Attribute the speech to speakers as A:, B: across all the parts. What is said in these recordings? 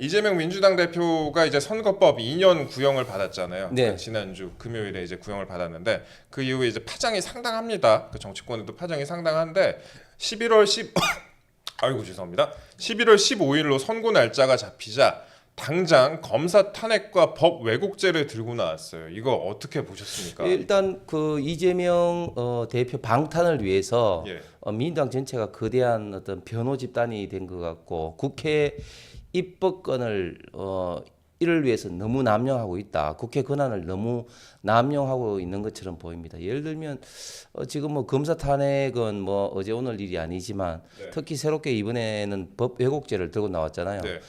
A: 이재명 민주당 대표가 이제 선거법 2년 구형을 받았잖아요.
B: 네.
A: 지난주 금요일에 이제 구형을 받았는데 그 이후에 이제 파장이 상당합니다. 그 정치권에도 파장이 상당한데 11월 10 아이고 죄송합니다. 11월 15일로 선고 날짜가 잡히자 당장 검사 탄핵과 법 왜곡죄를 들고 나왔어요. 이거 어떻게 보셨습니까?
B: 일단 그 이재명 대표 방탄을 위해서
A: 예.
B: 민주당 전체가 거대한 어떤 변호 집단이 된 것 같고 국회 입법권을 이를 위해서 너무 남용하고 있다. 국회 권한을 너무 남용하고 있는 것처럼 보입니다. 예를 들면 지금 뭐 검사 탄핵은 뭐 어제 오늘 일이 아니지만
A: 네.
B: 특히 새롭게 이번에는 법 왜곡죄를 들고 나왔잖아요.
A: 네.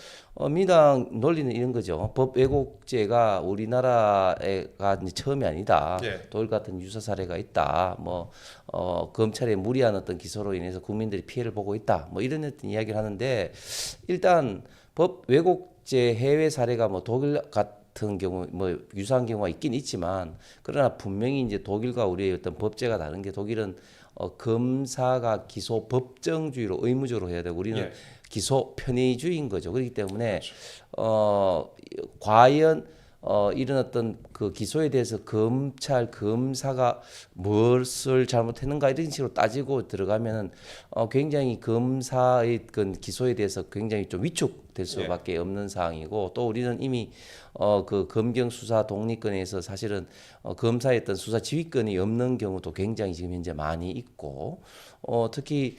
B: 민주당 논리는 이런 거죠. 법 왜곡죄가 우리나라가 이제 처음이 아니다.
A: 예.
B: 독일 같은 유사 사례가 있다. 뭐 검찰의 무리한 어떤 기소로 인해서 국민들이 피해를 보고 있다. 뭐 이런 어떤 이야기를 하는데 일단 법 왜곡죄 해외 사례가 뭐 독일 같은 경우 뭐 유사한 경우가 있긴 있지만 그러나 분명히 이제 독일과 우리의 어떤 법제가 다른 게 독일은 검사가 기소 법정주의로 의무적으로 해야 되고 우리는
A: 예.
B: 기소 편의주의인 거죠. 그렇기 때문에
A: 그렇죠.
B: 과연 이런 어떤 그 기소에 대해서 검사가 무엇을 잘못했는가 이런 식으로 따지고 들어가면은 굉장히 검사의 그 기소에 대해서 굉장히 좀 위축될 수밖에 없는 상황이고 또 우리는 이미 그 검경 수사 독립권에서 사실은 검사의 어떤 수사 지휘권이 없는 경우도 굉장히 지금 현재 많이 있고 특히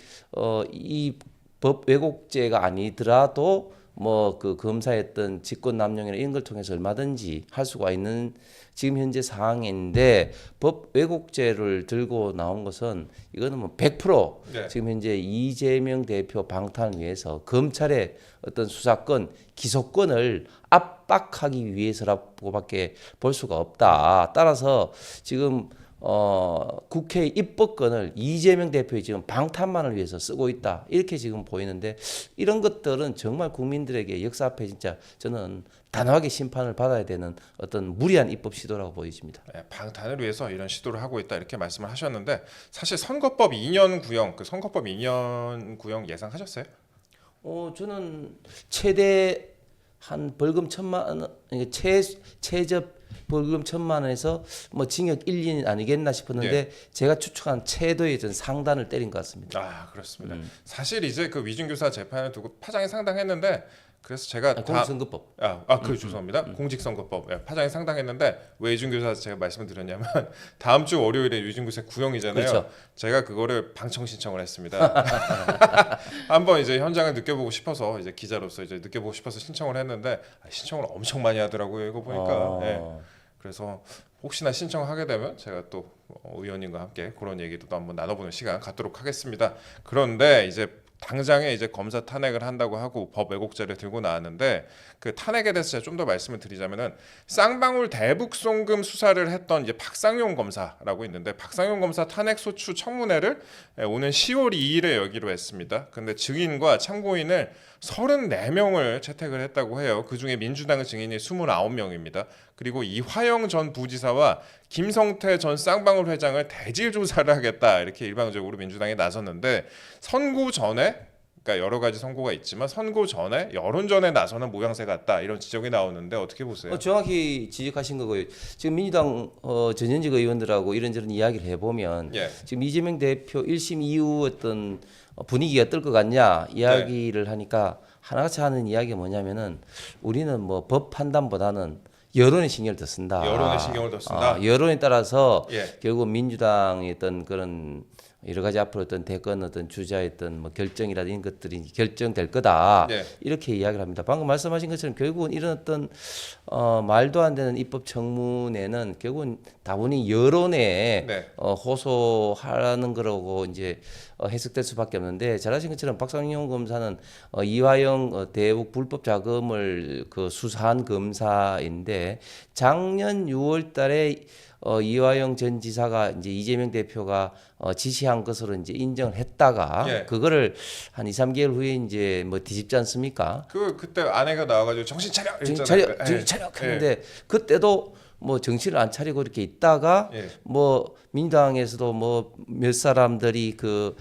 B: 이 법 왜곡죄가 아니더라도 뭐 그 검사했던 직권 남용이나 이런 걸 통해서 얼마든지 할 수가 있는 지금 현재 상황인데 법 왜곡죄를 들고 나온 것은 이거는 뭐 100%
A: 네.
B: 지금 현재 이재명 대표 방탄을 위해서 검찰의 어떤 수사권, 기소권을 압박하기 위해서라고밖에 볼 수가 없다. 따라서 지금 국회 입법권을 이재명 대표의 지금 방탄만을 위해서 쓰고 있다. 이렇게 지금 보이는데 이런 것들은 정말 국민들에게 역사 앞에 진짜 저는 단호하게 심판을 받아야 되는 어떤 무리한 입법 시도라고 보여집니다.
A: 네, 방탄을 위해서 이런 시도를 하고 있다 이렇게 말씀을 하셨는데 사실 선거법 2년 구형 그 선거법 2년 구형 예상하셨어요?
B: 저는 최대 한 벌금 1,000만 원, 최저 벌금 1,000만 원에서 뭐 징역 1, 2년 아니겠나 싶었는데 제가 추측한 최도의 전 상단을 때린 것 같습니다.
A: 아 그렇습니다. 사실 이제 그 위중교사 재판을 두고 파장이 상당했는데 그래서 제가
B: 공직선거법.
A: 죄송합니다. 공직선거법 파장이 상당했는데 왜 위중교사 제가 말씀을 드렸냐면 다음 주 월요일에 위중교사 구형이잖아요.
B: 그렇죠.
A: 제가 그거를 방청 신청을 했습니다. 한번 이제 현장을 느껴보고 싶어서 이제 기자로서 이제 느껴보고 싶어서 신청을 했는데 신청을 엄청 많이 하더라고요. 이거 보니까. 네. 그래서 혹시나 신청하게 되면 제가 또 의원님과 함께 그런 얘기도 또 한번 나눠보는 시간 갖도록 하겠습니다. 그런데 이제 당장에 이제 검사 탄핵을 한다고 하고 법 왜곡죄를 들고 나왔는데 그 탄핵에 대해서 제가 좀 더 말씀을 드리자면은 쌍방울 대북 송금 수사를 했던 이제 박상용 검사라고 있는데 박상용 검사 탄핵 소추 청문회를 오는 10월 2일에 열기로 했습니다. 근데 증인과 참고인을 34명을 채택을 했다고 해요. 그중에 민주당 증인이 29명입니다. 그리고 이화영 전 부지사와 김성태 전 쌍방울 회장을 대질 조사를 하겠다 이렇게 일방적으로 민주당이 나섰는데 선고 전에 그러니까 여러 가지 선고가 있지만 선고 전에 여론전에 나서는 모양새 같다 이런 지적이 나오는데 어떻게 보세요?
B: 정확히 지적하신 거고요. 지금 민주당 전현직 의원들하고 이런저런 이야기를 해보면 지금 이재명 대표 1심 이후 어떤 분위기가 뜰 것 같냐 이야기를 하니까 하나같이 하는 이야기가 뭐냐면은 우리는 뭐 법 판단보다는 여론에 신경을 더 쓴다.
A: 여론에 신경을 더 쓴다.
B: 여론에 따라서 결국 민주당의 어떤 그런 여러 가지 앞으로 어떤 대권 어떤 주자의 어떤 뭐 결정이라든지 이런 것들이 결정될 거다. 이렇게 이야기를 합니다. 방금 말씀하신 것처럼 결국은 이런 어떤 말도 안 되는 입법 청문회는 결국은 다분히 여론에 호소하라는 거라고 이제 해석될 수밖에 없는데 잘하신 것처럼 박상용 검사는 이화영 대북 불법 자금을 그 수사한 검사인데 작년 6월달에 이화영 전 지사가 이제 이재명 대표가 지시한 것으로 이제 인정을 했다가 그거를 한 2, 3개월 후에 이제 뭐 뒤집지 않습니까?
A: 그때 아내가 나와가지고 정신 차려,
B: 정신 차려 했는데 그때도 뭐 정신을 안 차리고 이렇게 있다가 뭐 민주당에서도 뭐 몇 사람들이 그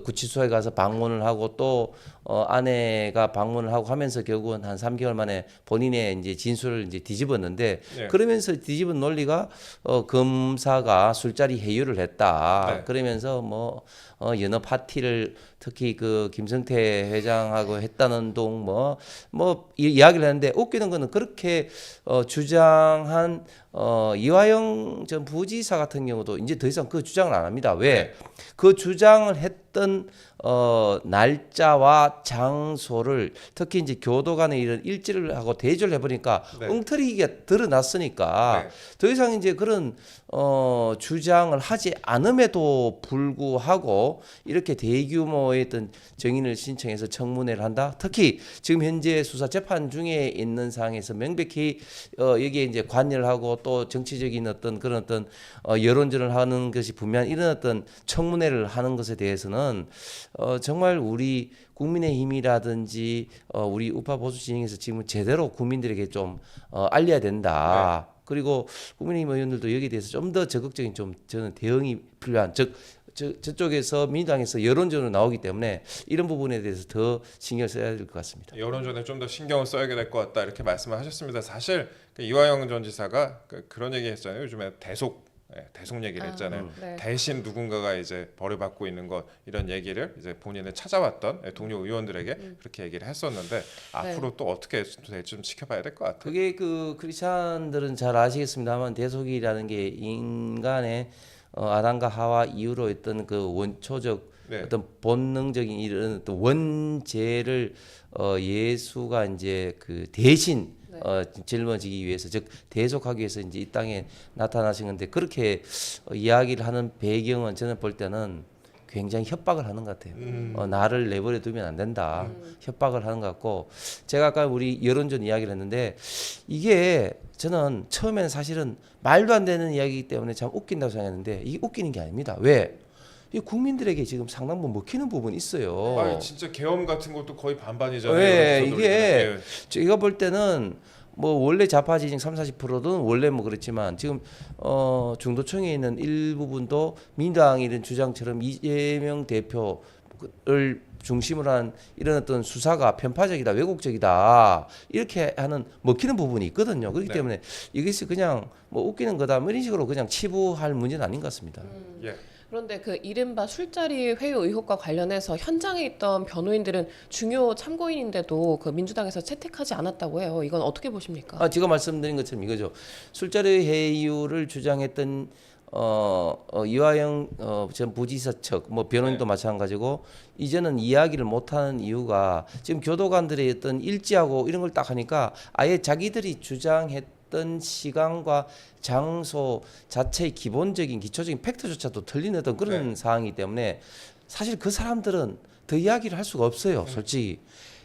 B: 구치소에 가서 방문을 하고 또 아내가 방문을 하고 하면서 결국은 한 3개월 만에 본인의 이제 진술을 이제 뒤집었는데
A: 예.
B: 그러면서 뒤집은 논리가 검사가 술자리 회유를 했다.
A: 네.
B: 그러면서 뭐 연어 파티를 특히 그 김성태 회장하고 했다는 둥 이야기를 했는데 웃기는 거는 그렇게 주장한 이화영 전 부지사 같은 경우도 이제 더 이상 그 주장을 안 합니다. 왜?
A: 네.
B: 그 주장을 했던 날짜와 장소를 특히 이제 교도간에 이런 일지를 하고 대조를 해보니까
A: 네.
B: 엉터리가 드러났으니까
A: 네.
B: 더 이상 이제 그런 주장을 하지 않음에도 불구하고 이렇게 대규모의 어떤 정인을 신청해서 청문회를 한다. 특히 지금 현재 수사 재판 중에 있는 상황에서 명백히 여기에 이제 관여를 하고 또 정치적인 어떤 그런 어떤 여론전을 하는 것이 분명한 이런 어떤 청문회를 하는 것에 대해서는 정말 우리 국민의힘이라든지 우리 우파 보수 진영에서 지금 제대로 국민들에게 좀 알려야 된다.
A: 네.
B: 그리고 국민의힘 의원들도 여기에 대해서 좀 더 적극적인 좀 저는 대응이 필요한 저쪽에서 민주당에서 여론전으로 나오기 때문에 이런 부분에 대해서 더 신경을 써야 될 것 같습니다.
A: 여론전에 좀 더 신경을 써야 될 것 같다 이렇게 말씀을 하셨습니다. 사실 그 이화영 전 지사가 그런 얘기 했잖아요. 요즘에 대속 얘기를 했잖아요.
C: 네.
A: 대신 누군가가 이제 벌을 받고 있는 것 이런 얘기를 이제 본인을 찾아왔던 동료 의원들에게 그렇게 얘기를 했었는데 앞으로 또 어떻게 될지 좀 지켜봐야 될 것 같아요.
B: 그게 그 크리스찬들은 잘 아시겠습니다만 대속이라는 게 인간의 아담과 하와 이후로 했던 그 원초적
A: 네.
B: 어떤 본능적인 이런 어떤 원죄를 예수가 이제 그 대신 짊어지기 위해서 즉 대속하기 위해서 이제 이 땅에 나타나신 건데 그렇게 이야기를 하는 배경은 저는 볼 때는 굉장히 협박을 하는 것 같아요. 나를 내버려 두면 안 된다. 협박을 하는 것 같고 제가 아까 우리 여론전 이야기를 했는데 이게 저는 처음에는 사실은 말도 안 되는 이야기이기 때문에 참 웃긴다고 생각했는데 이게 웃기는 게 아닙니다. 왜? 이 국민들에게 지금 상당 부분 먹히는 부분이 있어요.
A: 아니, 진짜 계엄 같은 것도 거의 반반이잖아요.
B: 네,
A: 여론조사
B: 이게
A: 돌리면.
B: 제가 볼 때는 뭐 원래 좌파 지지층 30-40%는 원래 뭐 그렇지만 지금 중도층에 있는 일부분도 민주당이 이런 주장처럼 이재명 대표를 중심으로 한 이런 어떤 수사가 편파적이다, 왜곡적이다 이렇게 하는 먹히는 부분이 있거든요. 그렇기
A: 네.
B: 때문에 이것이 그냥 뭐 웃기는 거다, 뭐 이런 식으로 그냥 치부할 문제는 아닌 것 같습니다.
A: 예.
C: 그런데 그 이른바 술자리 회유 의혹과 관련해서 현장에 있던 변호인들은 중요 참고인인데도 그 민주당에서 채택하지 않았다고 해요. 이건 어떻게 보십니까?
B: 제가 말씀드린 것처럼 이거죠. 술자리 회유를 주장했던 이화영 전 부지사 측, 뭐 변호인도
A: 네.
B: 마찬가지고 이제는 이야기를 못하는 이유가 지금 교도관들의 어떤 일지하고 이런 걸 딱 하니까 아예 자기들이 주장했던 시간과 장소 자체의 기본적인 기초적인 팩트조차도 틀린 어떤 그런
A: 네.
B: 상황이기 때문에 사실 그 사람들은 더 이야기를 할 수가 없어요, 솔직히.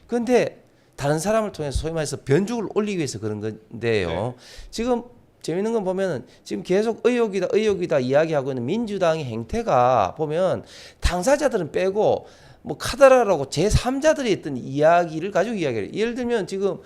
B: 그런데 다른 사람을 통해서 소위 말해서 변죽을 올리기 위해서 그런 건데요.
A: 네.
B: 지금 재밌는 건 보면은 지금 계속 의혹이다 이야기하고 있는 민주당의 행태가 보면 당사자들은 빼고 뭐 카더라라고 제3자들이 했던 이야기를 가지고 이야기를 해요. 예를 들면 지금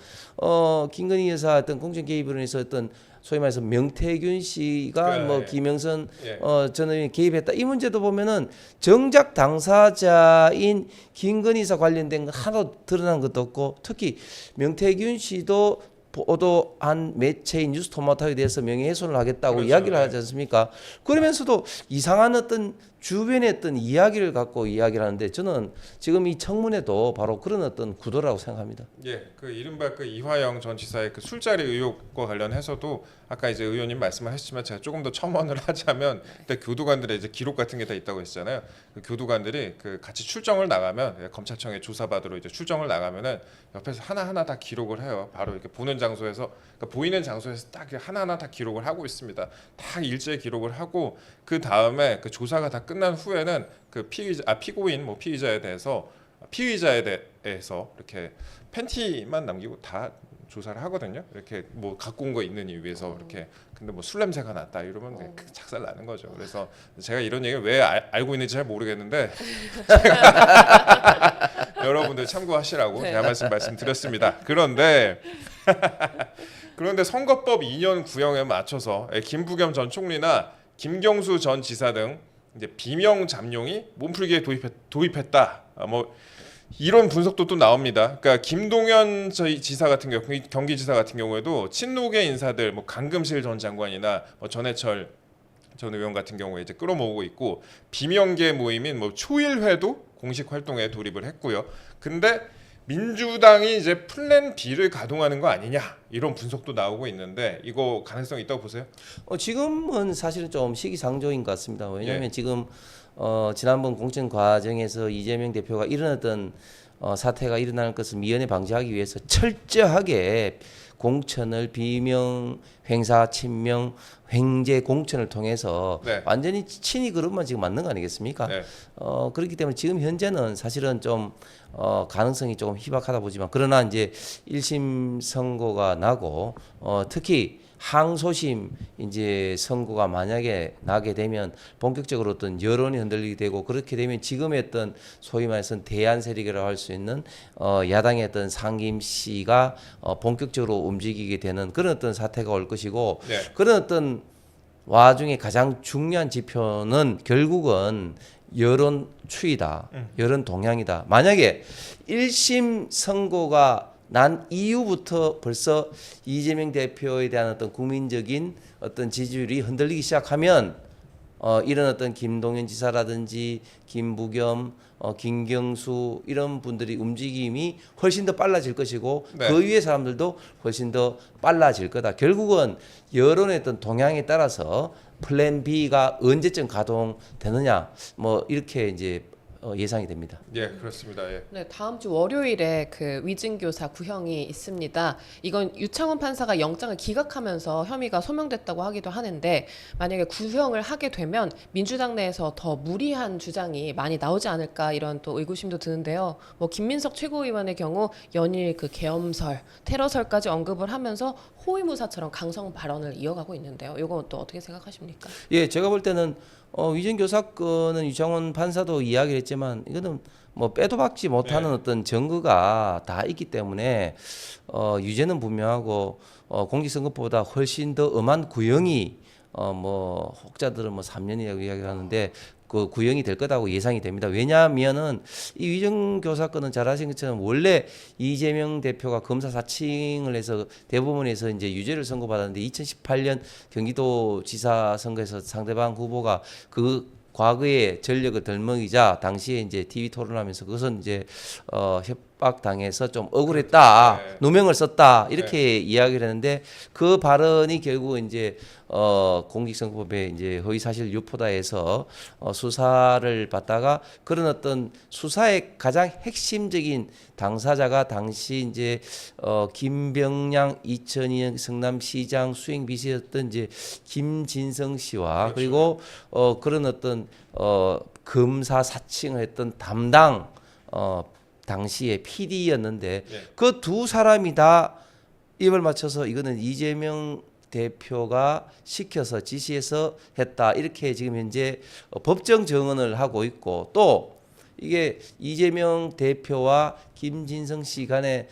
B: 김건희 여사 어떤 공정 개입을 해서 어떤 소위 말해서 명태균 씨가
A: 네,
B: 뭐
A: 예.
B: 김영선
A: 예.
B: 전 의원이 개입했다 이 문제도 보면은 정작 당사자인 김건희 여사 관련된 건 하나도 드러난 것도 없고 특히 명태균 씨도 보도한 매체인 뉴스토마토에 대해서 명예훼손을 하겠다고
A: 그렇죠.
B: 이야기를
A: 네.
B: 하지 않습니까? 그러면서도 이상한 어떤 주변의 어떤 이야기를 갖고 이야기를 하는데 저는 지금 이 청문회도 바로 그런 어떤 구도라고 생각합니다.
A: 예, 그 이른바 그 이화영 전 지사의 그 술자리 의혹과 관련해서도 아까 이제 의원님 말씀을 하셨지만 제가 조금 더 첨언을 하자면 그때 교도관들의 이제 기록 같은 게 다 있다고 했잖아요. 그 교도관들이 그 같이 출정을 나가면 검찰청에 조사받으러 이제 출정을 나가면은 옆에서 하나하나 다 기록을 해요. 바로 이렇게 보는 장소에서 그러니까 보이는 장소에서 딱 하나하나 다 기록을 하고 있습니다. 다 일제히 기록을 하고 그 다음에 그 조사가 다 끝난 후에는 그 피고인 뭐 피의자에 대해서 이렇게 팬티만 남기고 다 조사를 하거든요. 이렇게 뭐 갖고 온 거 있느니 위해서 이렇게 근데 뭐 술 냄새가 났다 이러면 그냥 작살 나는 거죠. 그래서 제가 이런 얘기를 왜 알고 있는지 잘 모르겠는데 여러분들 참고하시라고
C: 네.
A: 제가 말씀드렸습니다. 그런데 선거법 2년 구형에 맞춰서 김부겸 전 총리나 김경수 전 지사 등 이제 비명 잠룡이 몸풀기에 도입했다. 뭐 이런 분석도 또 나옵니다. 그러니까 김동연 저희 지사 같은 경우, 경기지사 같은 경우에도 친노계 인사들, 뭐 강금실 전 장관이나 뭐 전해철 전 의원 같은 경우에 이제 끌어모으고 있고 비명계 모임인 뭐 초일회도 공식 활동에 돌입을 했고요. 근데 민주당이 이제 플랜 B를 가동하는 거 아니냐 이런 분석도 나오고 있는데 이거 가능성 있다고 보세요?
B: 지금은 사실은 좀 시기상조인 것 같습니다. 왜냐하면
A: 예.
B: 지금 지난번 공천 과정에서 이재명 대표가 이런 어떤 사태가 일어날 것을 미연에 방지하기 위해서 철저하게 공천을 비명 횡사 친명 횡재 공천을 통해서
A: 네.
B: 완전히 친이 그룹만 지금 맞는 거 아니겠습니까?
A: 네.
B: 그렇기 때문에 지금 현재는 사실은 좀 가능성이 조금 희박하다 보지만 그러나 이제 1심 선고가 나고 특히 항소심 이제 선고가 만약에 나게 되면 본격적으로 어떤 여론이 흔들리게 되고 그렇게 되면 지금의 어떤 소위 말해서 대안 세력이라고 할 수 있는 야당의 어떤 상임시가 본격적으로 움직이게 되는 그런 어떤 사태가 올 것이고
A: 네.
B: 그런 어떤 와중에 가장 중요한 지표는 결국은 여론 추이다. 여론 동향이다. 만약에 1심 선고가 난 이후부터 벌써 이재명 대표에 대한 어떤 국민적인 어떤 지지율이 흔들리기 시작하면 이런 어떤 김동연 지사라든지 김부겸, 김경수 이런 분들이 움직임이 훨씬 더 빨라질 것이고
A: 네.
B: 그 위에 사람들도 훨씬 더 빨라질 거다. 결국은 여론의 어떤 동향에 따라서 플랜 B가 언제쯤 가동되느냐 뭐 이렇게 이제 예상이 됩니다.
A: 예, 그렇습니다. 예.
C: 네, 다음 주 월요일에 그 위증교사 구형이 있습니다. 이건 유창훈 판사가 영장을 기각하면서 혐의가 소명됐다고 하기도 하는데 만약에 구형을 하게 되면 민주당 내에서 더 무리한 주장이 많이 나오지 않을까 이런 또 의구심도 드는데요. 뭐 김민석 최고위원의 경우 연일 그 계엄설, 테러설까지 언급을 하면서 호위무사처럼 강성 발언을 이어가고 있는데요. 이건 또 어떻게 생각하십니까?
B: 예, 제가 볼 때는 위증교 사건은 유창훈 판사도 이야기를 했지만 이거는 뭐 빼도 박지 못하는
A: 네.
B: 어떤 증거가 다 있기 때문에 유죄는 분명하고 공직선거법보다 훨씬 더 엄한 구형이 뭐 혹자들은 뭐 3년이라고 이야기를 하는데 그 구형이 될 거다고 예상이 됩니다. 왜냐하면은 이 위증교 사건은 잘 아신 것처럼 원래 이재명 대표가 검사 사칭을 해서 대법원에서 이제 유죄를 선고받았는데 2018년 경기도지사 선거에서 상대방 후보가 그 과거의 전력을 덜먹이자 당시에 이제 TV 토론하면서 그것은 이제 협박당해서 좀 억울했다,
A: 네.
B: 누명을 썼다 이렇게 이야기를 했는데 그 발언이 결국 이제 공직선거법에 이제 허위사실 유포다해서 수사를 받다가 그런 어떤 수사의 가장 핵심적인 당사자가 당시 이제 김병량 2002년 성남시장 수행비서였던 이제 김진성 씨와
A: 그렇죠.
B: 그리고 그런 어떤 검사 사칭을 했던 담당 당시에 PD였는데
A: 예.
B: 그 두 사람이 다 입을 맞춰서 이거는 이재명 대표가 시켜서 지시해서 했다 이렇게 지금 현재 법정 증언을 하고 있고 또 이게 이재명 대표와 김진성 씨 간의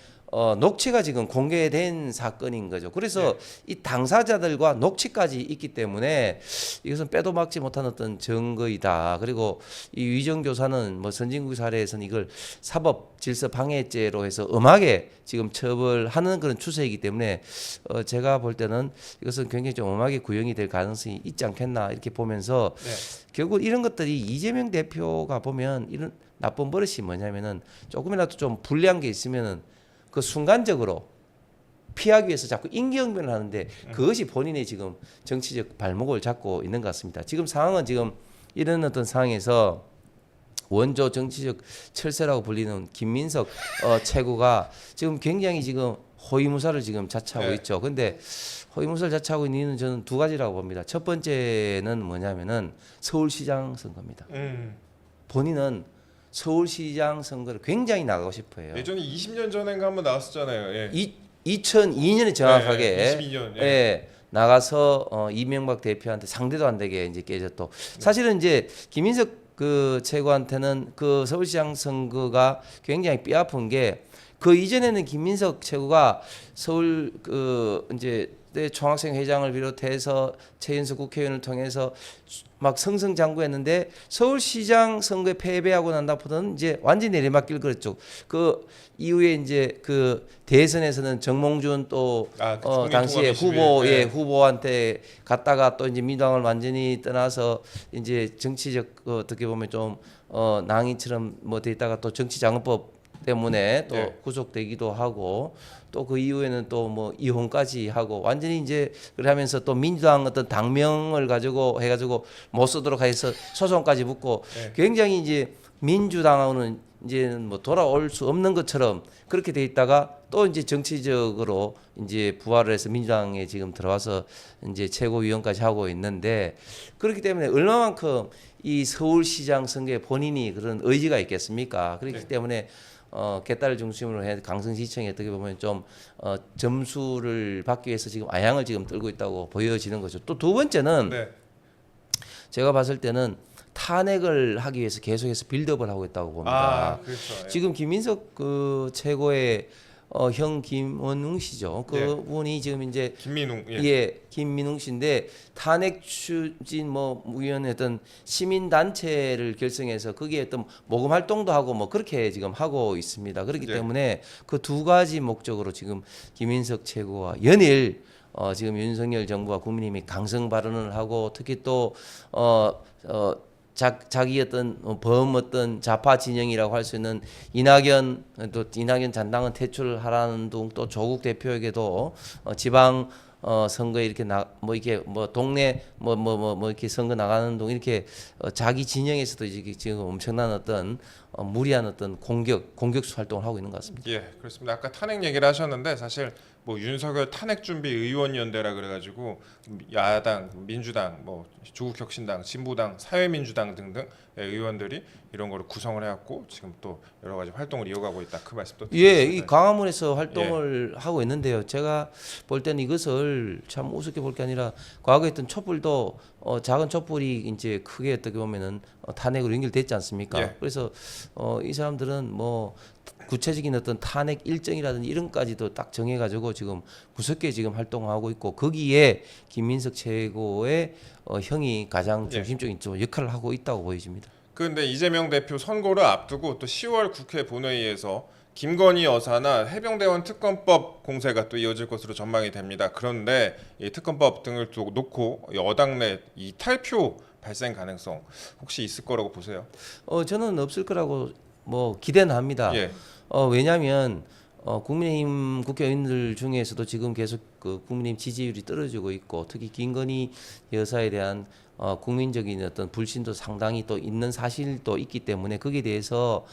B: 녹취가 지금 공개된 사건인 거죠. 그래서 이 당사자들과 녹취까지 있기 때문에 이것은 빼도 박지 못한 어떤 증거이다. 그리고 이 위정교사는 뭐 선진국 사례에서는 이걸 사법 질서 방해죄로 해서 엄하게 지금 처벌하는 그런 추세이기 때문에 제가 볼 때는 이것은 굉장히 좀 엄하게 구형이 될 가능성이 있지 않겠나 이렇게 보면서
A: 네.
B: 결국 이런 것들이 이재명 대표가 보면 이런 나쁜 버릇이 뭐냐면은 조금이라도 좀 불리한 게 있으면은 그 순간적으로 피하기 위해서 자꾸 임기응변을 하는데 그것이 본인의 지금 정치적 발목을 잡고 있는 것 같습니다. 지금 상황은 지금 이런 어떤 상황에서 원조 정치적 철새라고 불리는 김민석 최고가 지금 굉장히 지금 호위무사를 지금 자처하고
A: 네.
B: 있죠. 근데 호위무사를 자처하고 있는 이유는 저는 두 가지라고 봅니다. 첫 번째는 뭐냐면은 서울시장 선거입니다. 본인은 서울시장 선거를 굉장히 나가고 싶어요.
A: 예전에 20년 전인가 한번 나왔었잖아요. 예.
B: 2002년에 정확하게
A: 네, 22년, 예.
B: 예, 나가서 이명박 대표한테 상대도 안 되게 이제 깨졌고 사실은 이제 김인석 그 최고한테는 그 서울시장 선거가 굉장히 뼈아픈 게 그 이전에는 김민석 최고가 서울 그 이제 총학생 회장을 비롯해서 최연소 국회의원을 통해서 막 승승장구했는데 서울시장 선거에 패배하고 난 다음부터는 이제 완전히 내리막길 걸었죠. 그 이후에 이제 그 대선에서는 정몽준 또 당시에 후보한테 갔다가 또 이제 민주당을 완전히 떠나서 이제 정치적 어떻게 보면 좀 낭인처럼 뭐 돼 있다가 또 정치자금법 때문에 또 구속되기도 하고 또 그 이후에는 또 뭐 이혼까지 하고 완전히 이제 그러면서 또 민주당 어떤 당명을 가지고 해가지고 못 쓰도록 해서 소송까지 붙고 굉장히 이제 민주당하고는 이제 뭐 돌아올 수 없는 것처럼 그렇게 돼 있다가 또 이제 정치적으로 이제 부활을 해서 민주당에 지금 들어와서 이제 최고위원까지 하고 있는데 그렇기 때문에 얼마만큼 이 서울시장 선거에 본인이 그런 의지가 있겠습니까? 그렇기 때문에 개딸 중심으로 해 강성시청이 어떻게 보면 좀 점수를 받기 위해서 지금 아양을 지금 들고 있다고 보여지는 거죠. 또 두 번째는 제가 봤을 때는 탄핵을 하기 위해서 계속해서 빌드업을 하고 있다고 봅니다.
A: 그렇죠.
B: 지금 김민석 그 최고의 형 김원웅 씨죠. 그분이 지금 이제
A: 김민웅
B: 김민웅 씨인데 탄핵 추진 뭐 위원회 어떤 시민 단체를 결성해서 거기에 어떤 모금 활동도 하고 뭐 그렇게 지금 하고 있습니다. 그렇기 때문에 그 두 가지 목적으로 지금 김민석 최고와 연일 지금 윤석열 정부와 국민의힘이 강성 발언을 하고 특히 또 자기 어떤 좌파 진영이라고 할 수 있는 이낙연 잔당은 퇴출하라는 등 또 조국 대표에게도 지방 선거에 이렇게 동네 이렇게 선거 나가는 동 이렇게 자기 진영에서도 지금 엄청난 어떤 무리한 어떤 공격수 활동을 하고 있는 것 같습니다.
A: 예, 그렇습니다. 아까 탄핵 얘기를 하셨는데 사실 뭐 윤석열 탄핵 준비 의원연대라 그래가지고 야당, 민주당, 뭐 조국혁신당, 진보당, 사회민주당 등등 의원들이 이런 거를 구성을 해왔고 지금 또 여러 가지 활동을 이어가고 있다. 그 말씀도
B: 이 광화문에서 활동을 하고 있는데요. 제가 볼 때는 이것을 참 우습게 볼 게 아니라 과거에 했던 촛불도 작은 촛불이 이제 크게 어떻게 보면은 탄핵으로 연결됐지 않습니까? 그래서 이 사람들은 뭐 구체적인 어떤 탄핵 일정이라든지 이런까지도 딱 정해가지고 지금 무섭게 지금 활동하고 있고 거기에 김민석 최고의 형이 가장 중심적인 역할을 하고 있다고 보여집니다.
A: 그런데 이재명 대표 선거를 앞두고 또 10월 국회 본회의에서 김건희 여사나 해병대원 특검법 공세가 또 이어질 것으로 전망이 됩니다. 그런데 이 특검법 등을 놓고 여당 내 이 탈표 발생 가능성 혹시 있을 거라고 보세요?
B: 저는 없을 거라고 뭐 기대는 합니다. 왜냐하면 국민의힘 국회의원들 중에서도 지금 계속 그 국민의힘 지지율이 떨어지고 있고 특히 김건희 여사에 대한 국민적인 어떤 불신도 상당히 또 있는 사실도 있기 때문에 거기에 대해서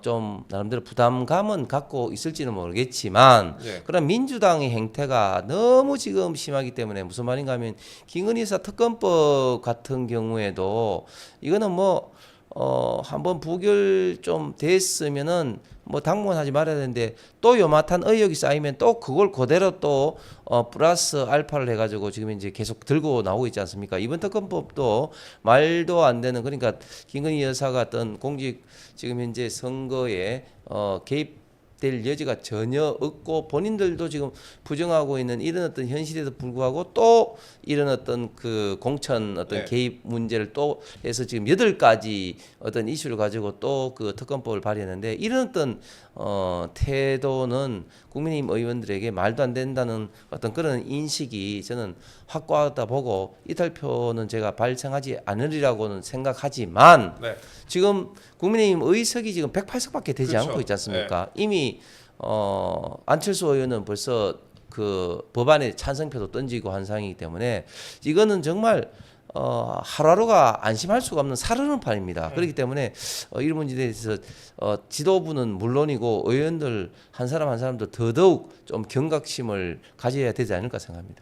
B: 좀 나름대로 부담감은 갖고 있을지는 모르겠지만 그런 민주당의 행태가 너무 지금 심하기 때문에 무슨 말인가 하면 김건희 여사 특검법 같은 경우에도 이거는 뭐 한번 부결 좀 됐으면은 뭐 당분하지 말아야 되는데 또 요만한 의혹이 쌓이면 또 그걸 그대로 또 플러스 알파를 해가지고 지금 이제 계속 들고 나오고 있지 않습니까? 이번 특검법도 말도 안 되는 그러니까 김건희 여사가 어떤 공직 지금 현재 선거에 개입될 여지가 전혀 없고 본인들도 지금 부정하고 있는 이런 어떤 현실에도 불구하고 또 이런 어떤 그 공천 어떤 개입 문제를 또 해서 지금 8가지 어떤 이슈를 가지고 또 그 특검법을 발의했는데 이런 어떤 태도는 국민의힘 의원들에게 말도 안 된다는 어떤 그런 인식이 저는 확고하다 보고 이탈표는 제가 발생하지 않으리라고는 생각하지만 지금 국민의힘 의석이 지금 108석밖에 되지 않고 있지 않습니까? 이미 안철수 의원은 벌써 그 법안에 찬성표도 던지고 한 상이기 때문에 이거는 정말 하루하루가 안심할 수가 없는 살얼음 판입니다. 그렇기 때문에 이런 문제에 대해서 지도부는 물론이고 의원들 한 사람 한 사람도 더더욱 좀 경각심을 가져야 되지 않을까 생각합니다.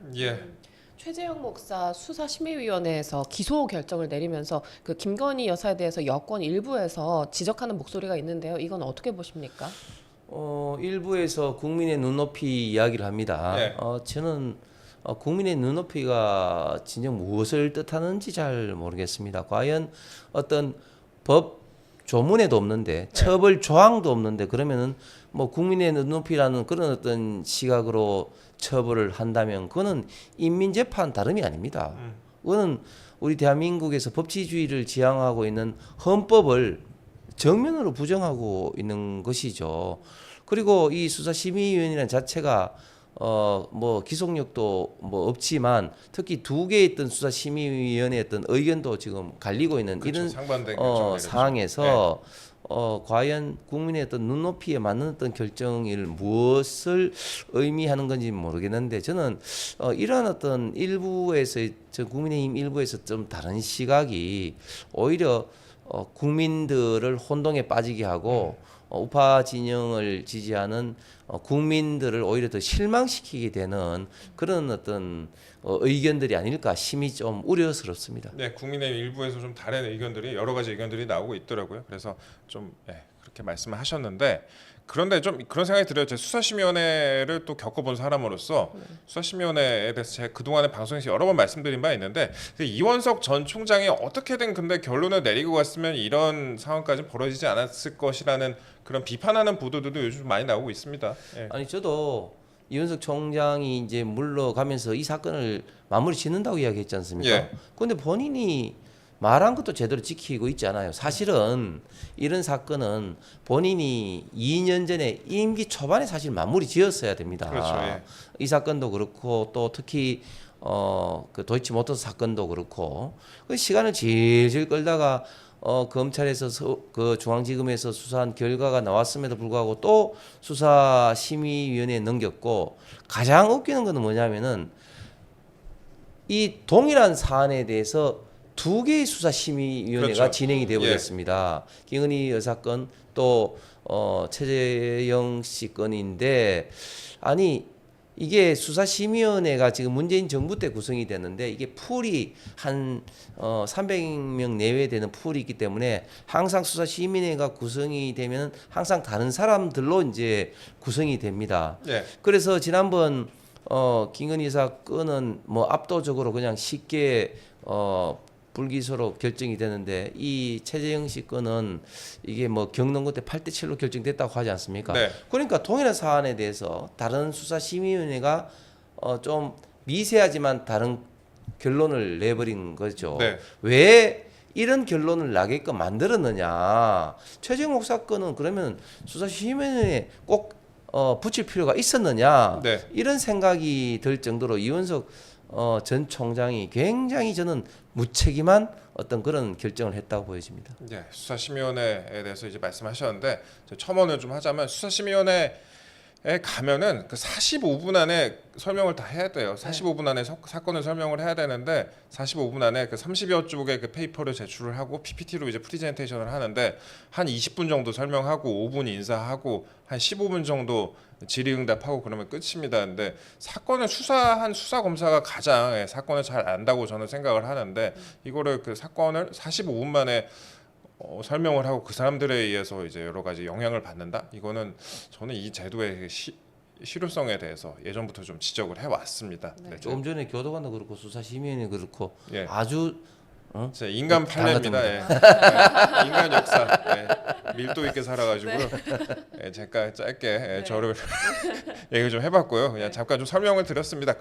C: 최재형 목사 수사심의위원회에서 기소 결정을 내리면서 그 김건희 여사에 대해서 여권 일부에서 지적하는 목소리가 있는데요. 이건 어떻게 보십니까?
B: 일부에서 국민의 눈높이 이야기를 합니다. 저는 국민의 눈높이가 진정 무엇을 뜻하는지 잘 모르겠습니다. 과연 어떤 법 조문에도 없는데 처벌 조항도 없는데 그러면은 뭐 국민의 눈높이라는 그런 어떤 시각으로 처벌을 한다면 그거는 인민재판 다름이 아닙니다. 그거는 우리 대한민국에서 법치주의를 지향하고 있는 헌법을 정면으로 부정하고 있는 것이죠. 그리고 이 수사심의위원회라는 자체가 뭐 기속력도 뭐 없지만 특히 두 개의 어떤 수사심의위원회의 어떤 의견도 지금 갈리고 있는
A: 그렇죠.
B: 이런
A: 상반된 결정을
B: 상황에서 과연 국민의 어떤 눈높이에 맞는 어떤 결정을 무엇을 의미하는 건지 모르겠는데 저는 이러한 어떤 일부에서 저 국민의힘 일부에서 좀 다른 시각이 오히려 국민들을 혼동에 빠지게 하고 우파 진영을 지지하는 국민들을 오히려 더 실망시키게 되는 그런 어떤 의견들이 아닐까 심히 좀 우려스럽습니다.
A: 네, 국민의힘 일부에서 좀 다른 의견들이 여러 가지 의견들이 나오고 있더라고요. 그래서 좀 그렇게 말씀을 하셨는데 그런데 좀 그런 생각이 들어요. 제가 수사심의위원회를 또 겪어본 사람으로서 수사심의위원회에 대해서 제가 그동안에 방송에서 여러 번 말씀드린 바 있는데 이원석 전 총장이 어떻게든 근데 결론을 내리고 갔으면 이런 상황까지 벌어지지 않았을 것이라는 그런 비판하는 보도들도 요즘 많이 나오고 있습니다. 예.
B: 아니 저도 이원석 총장이 이제 물러가면서 이 사건을 마무리 짓는다고 이야기했지 않습니까?
A: 예.
B: 그런데 본인이 말한 것도 제대로 지키고 있지 않아요. 사실은 이런 사건은 본인이 2년 전에 임기 초반에 사실 마무리 지었어야 됩니다.
A: 그렇죠. 예.
B: 이 사건도 그렇고 또 특히 그 도이치모터스 사건도 그렇고 그 시간을 질질 끌다가 검찰에서 그 중앙지검에서 수사한 결과가 나왔음에도 불구하고 또 수사심의위원회에 넘겼고 가장 웃기는 것은 뭐냐면은 이 동일한 사안에 대해서 두 개의 수사심의위원회가
A: 그렇죠.
B: 진행이 되어 버렸습니다. 김건희 여사 건 또 최재형 씨 건인데 아니 이게 수사심의위원회가 지금 문재인 정부 때 구성이 됐는데 이게 풀이 한 300명 내외 되는 풀이 있기 때문에 항상 수사심의위원회가 구성이 되면 항상 다른 사람들로 이제 구성이 됩니다.
A: 네.
B: 그래서 지난번 김건희 여사 건은 뭐 압도적으로 그냥 쉽게 불기소로 결정이 되는데 이 최재형 씨 건은 이게 뭐 경론고 때 8대 7로 결정됐다고 하지 않습니까?
A: 네.
B: 그러니까 동일한 사안에 대해서 다른 수사심의위원회가 좀 미세하지만 다른 결론을 내버린 거죠.
A: 네.
B: 왜 이런 결론을 나게끔 만들었느냐? 최재형 목사 건은 그러면 수사심의위원회에 꼭 붙일 필요가 있었느냐?
A: 네.
B: 이런 생각이 들 정도로 이원석 전 총장이 굉장히 저는 무책임한 어떤 그런 결정을 했다고 보여집니다.
A: 네, 수사심의위원회에 대해서 이제 말씀하셨는데 첨언을 좀 하자면 수사심의위원회에 가면은 그 45분 안에 설명을 다 해야 돼요. 45분 안에 사건을 설명을 해야 되는데 45분 안에 그 30여 쪽의 그 페이퍼를 제출을 하고 PPT로 이제 프리젠테이션을 하는데 한 20분 정도 설명하고 5분 인사하고 한 15분 정도 질의응답하고 그러면 끝입니다. 근데 사건을 수사한 수사검사가 가장 사건을 잘 안다고 저는 생각을 하는데 이거를 그 사건을 45분 만에 설명을 하고 그 사람들에 의해서 이제 여러 가지 영향을 받는다. 이거는 저는 이 제도의 실효성에 대해서 예전부터 좀 지적을 해왔습니다. 네.
B: 조금 전에 교도관도 그렇고 수사심의위원회 그렇고
A: 예.
B: 아주
A: 진짜 인간 판례입니다. 예. 인간 역사 밀도 있게 살아가지고요. 제가 짧게 저를 얘기 좀 해봤고요. 그냥 잠깐 좀 설명을 드렸습니다.